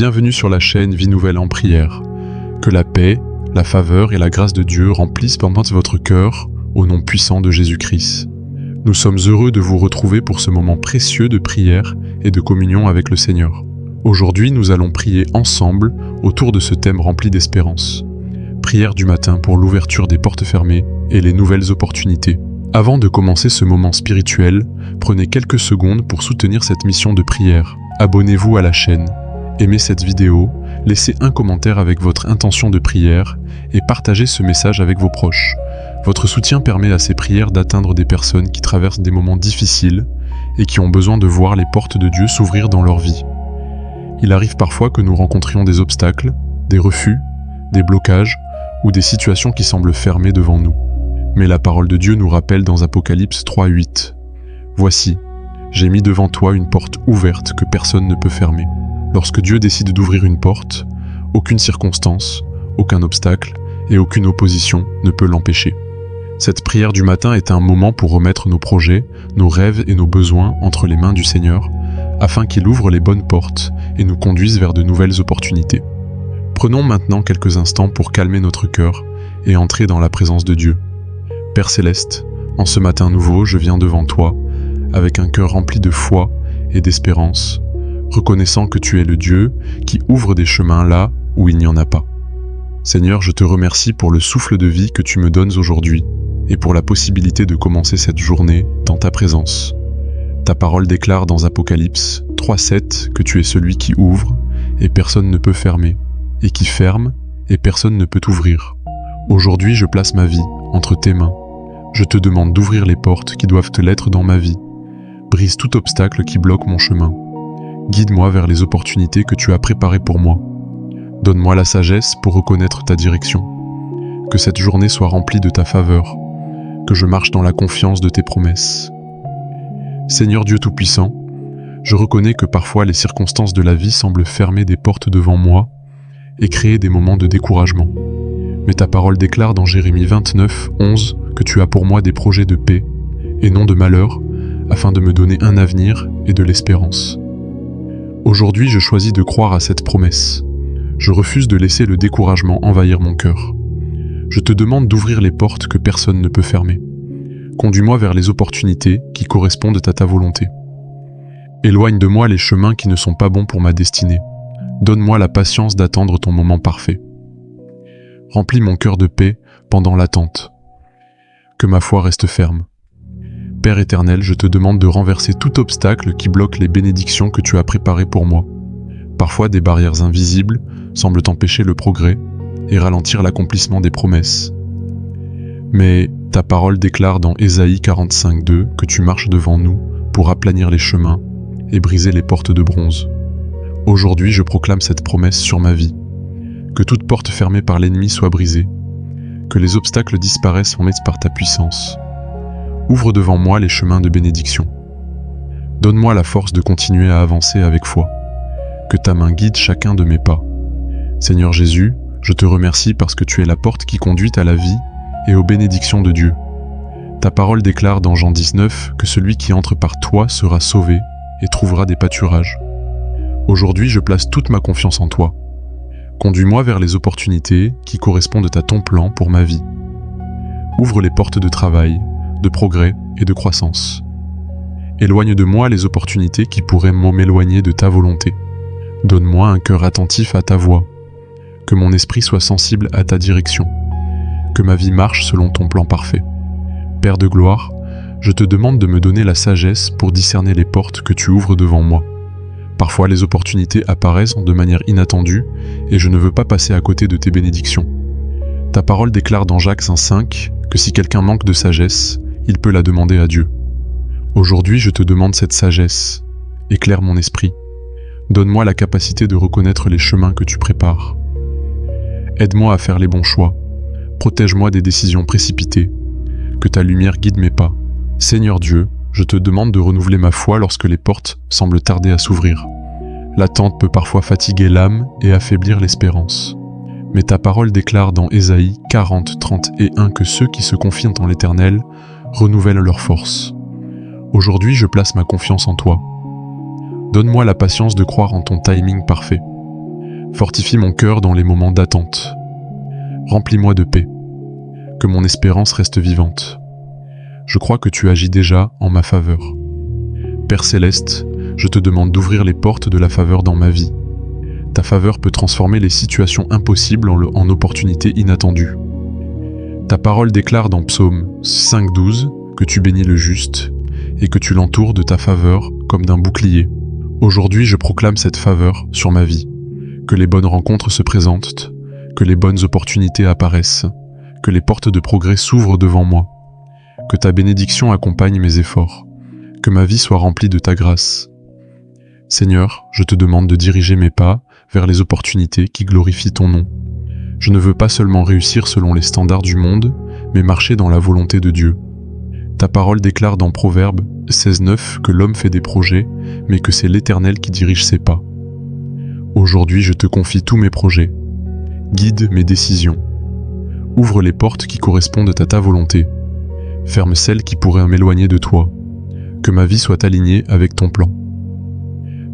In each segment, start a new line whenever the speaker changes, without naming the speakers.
Bienvenue sur la chaîne Vie Nouvelle en prière. Que la paix, la faveur et la grâce de Dieu remplissent votre cœur au nom puissant de Jésus-Christ. Nous sommes heureux de vous retrouver pour ce moment précieux de prière et de communion avec le Seigneur. Aujourd'hui, nous allons prier ensemble autour de ce thème rempli d'espérance. Prière du matin pour l'ouverture des portes fermées et les nouvelles opportunités. Avant de commencer ce moment spirituel, prenez quelques secondes pour soutenir cette mission de prière. Abonnez-vous à la chaîne. Aimez cette vidéo, laissez un commentaire avec votre intention de prière et partagez ce message avec vos proches. Votre soutien permet à ces prières d'atteindre des personnes qui traversent des moments difficiles et qui ont besoin de voir les portes de Dieu s'ouvrir dans leur vie. Il arrive parfois que nous rencontrions des obstacles, des refus, des blocages ou des situations qui semblent fermées devant nous. Mais la parole de Dieu nous rappelle dans Apocalypse 3:8 « Voici, j'ai mis devant toi une porte ouverte que personne ne peut fermer. » Lorsque Dieu décide d'ouvrir une porte, aucune circonstance, aucun obstacle et aucune opposition ne peut l'empêcher. Cette prière du matin est un moment pour remettre nos projets, nos rêves et nos besoins entre les mains du Seigneur, afin qu'il ouvre les bonnes portes et nous conduise vers de nouvelles opportunités. Prenons maintenant quelques instants pour calmer notre cœur et entrer dans la présence de Dieu. Père Céleste, en ce matin nouveau, je viens devant toi, avec un cœur rempli de foi et d'espérance, reconnaissant que tu es le Dieu qui ouvre des chemins là où il n'y en a pas. Seigneur, je te remercie pour le souffle de vie que tu me donnes aujourd'hui et pour la possibilité de commencer cette journée dans ta présence. Ta parole déclare dans Apocalypse 3:7 que tu es celui qui ouvre et personne ne peut fermer, et qui ferme et personne ne peut ouvrir. Aujourd'hui, je place ma vie entre tes mains. Je te demande d'ouvrir les portes qui doivent te l'être dans ma vie. Brise tout obstacle qui bloque mon chemin. Guide-moi vers les opportunités que tu as préparées pour moi. Donne-moi la sagesse pour reconnaître ta direction. Que cette journée soit remplie de ta faveur. Que je marche dans la confiance de tes promesses. Seigneur Dieu Tout-Puissant, je reconnais que parfois les circonstances de la vie semblent fermer des portes devant moi et créer des moments de découragement. Mais ta parole déclare dans Jérémie 29:11 que tu as pour moi des projets de paix et non de malheur, afin de me donner un avenir et de l'espérance. Aujourd'hui, je choisis de croire à cette promesse. Je refuse de laisser le découragement envahir mon cœur. Je te demande d'ouvrir les portes que personne ne peut fermer. Conduis-moi vers les opportunités qui correspondent à ta volonté. Éloigne de moi les chemins qui ne sont pas bons pour ma destinée. Donne-moi la patience d'attendre ton moment parfait. Remplis mon cœur de paix pendant l'attente. Que ma foi reste ferme. Père éternel, je te demande de renverser tout obstacle qui bloque les bénédictions que tu as préparées pour moi. Parfois, des barrières invisibles semblent empêcher le progrès et ralentir l'accomplissement des promesses. Mais ta parole déclare dans Ésaïe 45:2 que tu marches devant nous pour aplanir les chemins et briser les portes de bronze. Aujourd'hui, je proclame cette promesse sur ma vie. Que toute porte fermée par l'ennemi soit brisée. Que les obstacles disparaissent en maître par ta puissance. Ouvre devant moi les chemins de bénédiction. Donne-moi la force de continuer à avancer avec foi. Que ta main guide chacun de mes pas. Seigneur Jésus, je te remercie parce que tu es la porte qui conduit à la vie et aux bénédictions de Dieu. Ta parole déclare dans Jean 19 que celui qui entre par toi sera sauvé et trouvera des pâturages. Aujourd'hui, je place toute ma confiance en toi. Conduis-moi vers les opportunités qui correspondent à ton plan pour ma vie. Ouvre les portes de travail, de progrès et de croissance. Éloigne de moi les opportunités qui pourraient m'éloigner de ta volonté. Donne-moi un cœur attentif à ta voix. Que mon esprit soit sensible à ta direction. Que ma vie marche selon ton plan parfait. Père de gloire, je te demande de me donner la sagesse pour discerner les portes que tu ouvres devant moi. Parfois, les opportunités apparaissent de manière inattendue et je ne veux pas passer à côté de tes bénédictions. Ta parole déclare dans Jacques 1:5 que si quelqu'un manque de sagesse, il peut la demander à Dieu. Aujourd'hui, je te demande cette sagesse. Éclaire mon esprit. Donne-moi la capacité de reconnaître les chemins que tu prépares. Aide-moi à faire les bons choix. Protège-moi des décisions précipitées. Que ta lumière guide mes pas. Seigneur Dieu, je te demande de renouveler ma foi lorsque les portes semblent tarder à s'ouvrir. L'attente peut parfois fatiguer l'âme et affaiblir l'espérance. Mais ta parole déclare dans Ésaïe 40:31 que ceux qui se confient en l'Éternel renouvellent leur force. Aujourd'hui, je place ma confiance en toi. Donne-moi la patience de croire en ton timing parfait. Fortifie mon cœur dans les moments d'attente. Remplis-moi de paix. Que mon espérance reste vivante. Je crois que tu agis déjà en ma faveur. Père Céleste, je te demande d'ouvrir les portes de la faveur dans ma vie. Ta faveur peut transformer les situations impossibles en opportunités inattendues. Ta parole déclare dans Psaume 5:12 que tu bénis le juste et que tu l'entoures de ta faveur comme d'un bouclier. Aujourd'hui, je proclame cette faveur sur ma vie. Que les bonnes rencontres se présentent, que les bonnes opportunités apparaissent, que les portes de progrès s'ouvrent devant moi, que ta bénédiction accompagne mes efforts, que ma vie soit remplie de ta grâce. Seigneur, je te demande de diriger mes pas vers les opportunités qui glorifient ton nom. Je ne veux pas seulement réussir selon les standards du monde, mais marcher dans la volonté de Dieu. Ta parole déclare dans Proverbes 16:9 que l'homme fait des projets, mais que c'est l'Éternel qui dirige ses pas. Aujourd'hui, je te confie tous mes projets. Guide mes décisions. Ouvre les portes qui correspondent à ta volonté. Ferme celles qui pourraient m'éloigner de toi. Que ma vie soit alignée avec ton plan.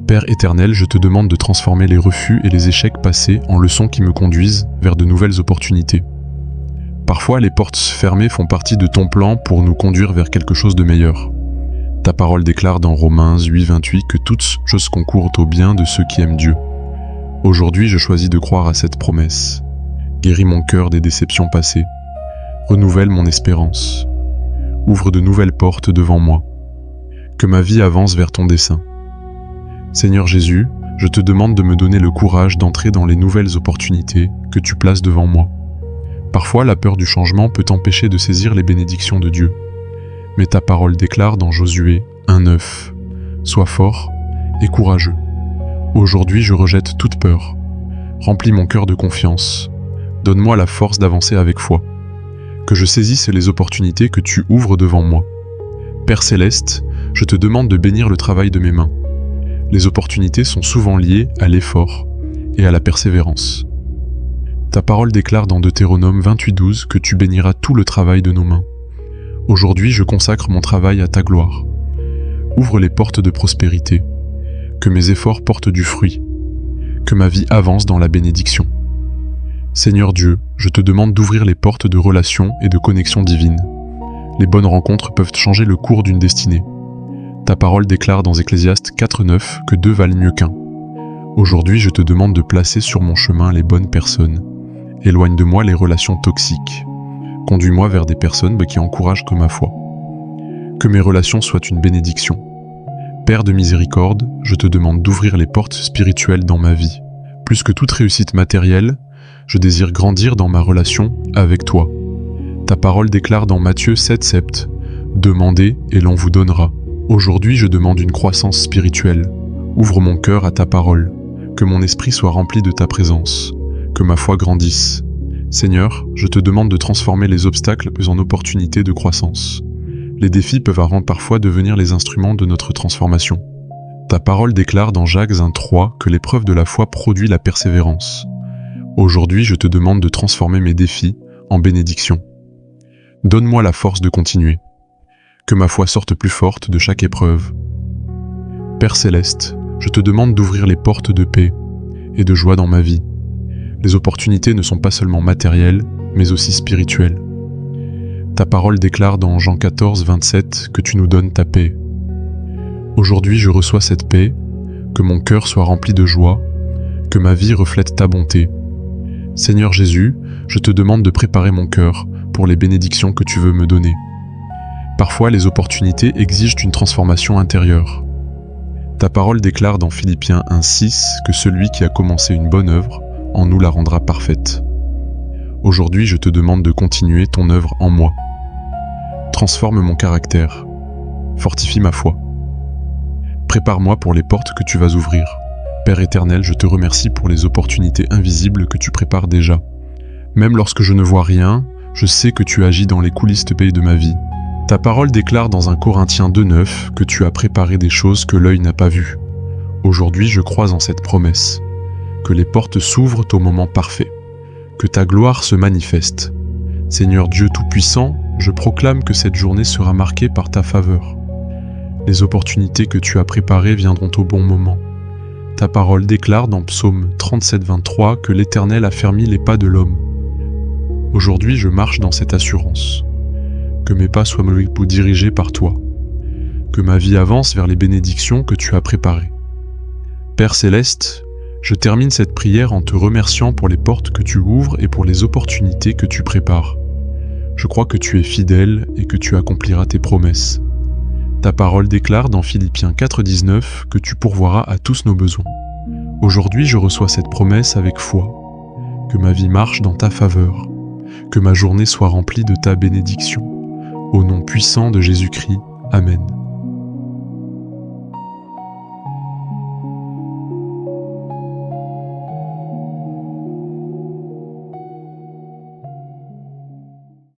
Père éternel, je te demande de transformer les refus et les échecs passés en leçons qui me conduisent vers de nouvelles opportunités. Parfois, les portes fermées font partie de ton plan pour nous conduire vers quelque chose de meilleur. Ta parole déclare dans Romains 8:28 que toutes choses concourent au bien de ceux qui aiment Dieu. Aujourd'hui, je choisis de croire à cette promesse. Guéris mon cœur des déceptions passées. Renouvelle mon espérance. Ouvre de nouvelles portes devant moi. Que ma vie avance vers ton dessein. Seigneur Jésus, je te demande de me donner le courage d'entrer dans les nouvelles opportunités que tu places devant moi. Parfois, la peur du changement peut t'empêcher de saisir les bénédictions de Dieu. Mais ta parole déclare dans Josué 1:9 « Sois fort et courageux. Aujourd'hui, je rejette toute peur. Remplis mon cœur de confiance. Donne-moi la force d'avancer avec foi. Que je saisisse les opportunités que tu ouvres devant moi. Père Céleste, je te demande de bénir le travail de mes mains. Les opportunités sont souvent liées à l'effort et à la persévérance. Ta parole déclare dans Deutéronome 28:12 que tu béniras tout le travail de nos mains. Aujourd'hui, je consacre mon travail à ta gloire. Ouvre les portes de prospérité. Que mes efforts portent du fruit. Que ma vie avance dans la bénédiction. Seigneur Dieu, je te demande d'ouvrir les portes de relations et de connexions divines. Les bonnes rencontres peuvent changer le cours d'une destinée. Ta parole déclare dans Ecclésiaste 4:9 que 2 valent mieux qu'1. Aujourd'hui, je te demande de placer sur mon chemin les bonnes personnes. Éloigne de moi les relations toxiques. Conduis-moi vers des personnes qui encouragent ma foi. Que mes relations soient une bénédiction. Père de miséricorde, je te demande d'ouvrir les portes spirituelles dans ma vie. Plus que toute réussite matérielle, je désire grandir dans ma relation avec toi. Ta parole déclare dans Matthieu 7:7 « Demandez et l'on vous donnera ». Aujourd'hui, je demande une croissance spirituelle. Ouvre mon cœur à ta parole. Que mon esprit soit rempli de ta présence. Que ma foi grandisse. Seigneur, je te demande de transformer les obstacles en opportunités de croissance. Les défis peuvent parfois devenir les instruments de notre transformation. Ta parole déclare dans Jacques 1:3 que l'épreuve de la foi produit la persévérance. Aujourd'hui, je te demande de transformer mes défis en bénédictions. Donne-moi la force de continuer. Que ma foi sorte plus forte de chaque épreuve. Père Céleste, je te demande d'ouvrir les portes de paix et de joie dans ma vie. Les opportunités ne sont pas seulement matérielles, mais aussi spirituelles. Ta parole déclare dans Jean 14:27 que tu nous donnes ta paix. Aujourd'hui, je reçois cette paix, que mon cœur soit rempli de joie, que ma vie reflète ta bonté. Seigneur Jésus, je te demande de préparer mon cœur pour les bénédictions que tu veux me donner. Parfois, les opportunités exigent une transformation intérieure. Ta parole déclare dans Philippiens 1:6 que celui qui a commencé une bonne œuvre en nous la rendra parfaite. Aujourd'hui, je te demande de continuer ton œuvre en moi. Transforme mon caractère. Fortifie ma foi. Prépare-moi pour les portes que tu vas ouvrir. Père éternel, je te remercie pour les opportunités invisibles que tu prépares déjà. Même lorsque je ne vois rien, je sais que tu agis dans les coulisses de ma vie. Ta parole déclare dans 1 Corinthiens 2:9 que tu as préparé des choses que l'œil n'a pas vues. Aujourd'hui, je crois en cette promesse. Que les portes s'ouvrent au moment parfait. Que ta gloire se manifeste. Seigneur Dieu Tout-Puissant, je proclame que cette journée sera marquée par ta faveur. Les opportunités que tu as préparées viendront au bon moment. Ta parole déclare dans Psaume 37-23 que l'Éternel a fermi les pas de l'homme. Aujourd'hui, je marche dans cette assurance. Que mes pas soient dirigés par toi. Que ma vie avance vers les bénédictions que tu as préparées. Père Céleste, je termine cette prière en te remerciant pour les portes que tu ouvres et pour les opportunités que tu prépares. Je crois que tu es fidèle et que tu accompliras tes promesses. Ta parole déclare dans Philippiens 4,19 que tu pourvoiras à tous nos besoins. Aujourd'hui, je reçois cette promesse avec foi. Que ma vie marche dans ta faveur. Que ma journée soit remplie de ta bénédiction. Au nom puissant de Jésus-Christ. Amen.